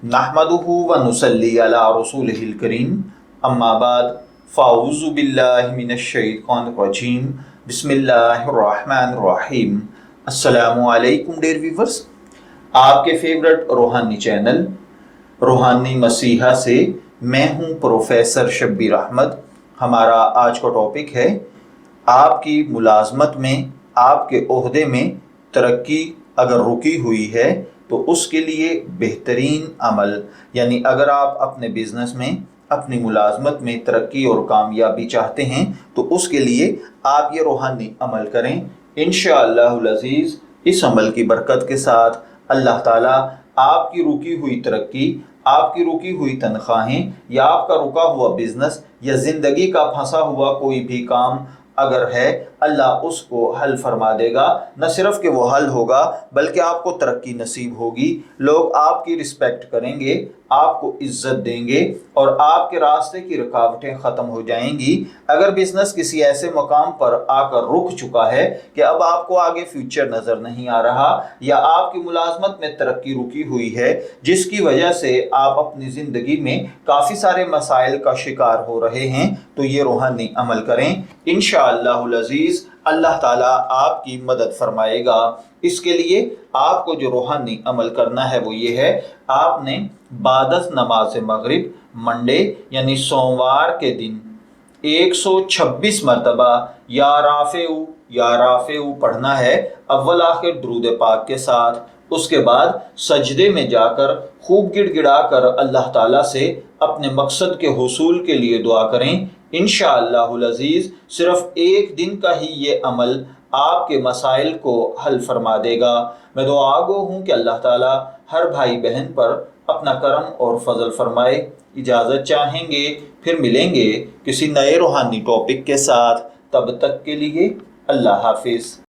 नहमदुहु व नुसल्ली अला रसूलिहिल करीम अम्मा बाद फ़ाऊज़ु बिल्लाहि मिनश शैतानिर रजीम बिस्मिल्लाहिर रहमानिर रहीम। अस्सलामु अलैकुम डियर व्यूअर्स, आपके फेवरेट रूहानी चैनल रूहानी मसीहा से मैं हूं प्रोफेसर शब्बीर अहमद। हमारा आज का टॉपिक है आपकी मुलाजमत में, आपके ओहदे में तरक्की अगर रुकी हुई है तो उसके लिए बेहतरीन अमल, यानी अगर आप अपने बिजनेस में, अपनी मुलाजमत में तरक्की और कामयाबी चाहते हैं तो उसके लिए आप ये रूहानी अमल करें। इंशाअल्लाहुल अज़ीज़ इस अमल की बरकत के साथ अल्लाह ताला आपकी रुकी हुई तरक्की, आपकी रुकी हुई तनख्वाहें या आपका रुका हुआ बिजनेस या ज़िंदगी का फंसा हुआ कोई भी काम अगर है, अल्लाह उसको हल फरमा देगा। न सिर्फ कि वो हल होगा बल्कि आपको तरक्की नसीब होगी, लोग आपकी रिस्पेक्ट करेंगे, आपको इज्जत देंगे और आपके रास्ते की रुकावटें ख़त्म हो जाएंगी। अगर बिजनेस किसी ऐसे मकाम पर आकर रुक चुका है कि अब आपको आगे फ्यूचर नज़र नहीं आ रहा या आपकी मुलाजमत में तरक्की रुकी हुई है जिसकी वजह से आप अपनी ज़िंदगी में काफ़ी सारे मसाइल का शिकार हो रहे हैं, तो ये रूहानी अमल करें। इंशाअल्लाहुल अज़ीज़ अल्लाह ताला आपकी मदद फरमाएगा। इसके लिए आपको जो रूहानी अमल करना है वो ये है, आपने बादस नमाज मगरिब मंडे यानी सोमवार के दिन 126 मरतबा या राफ़ेउ पढ़ना है, अव्वल आखिर दुरूद पाक के साथ। उसके बाद सजदे में जाकर खूब गिड़गिड़ाकर अल्लाह ताला से अपने मकसद के हुसूल के लिए दुआ करें। इंशाअल्लाहुल अज़ीज़ सिर्फ एक दिन का ही ये अमल आपके मसाइल को हल फरमा देगा। मैं दुआगो हूँ कि अल्लाह ताला हर भाई बहन पर अपना करम और फजल फरमाए। इजाज़त चाहेंगे, फिर मिलेंगे किसी नए रूहानी टॉपिक के साथ। तब तक के लिए अल्लाह हाफिज़।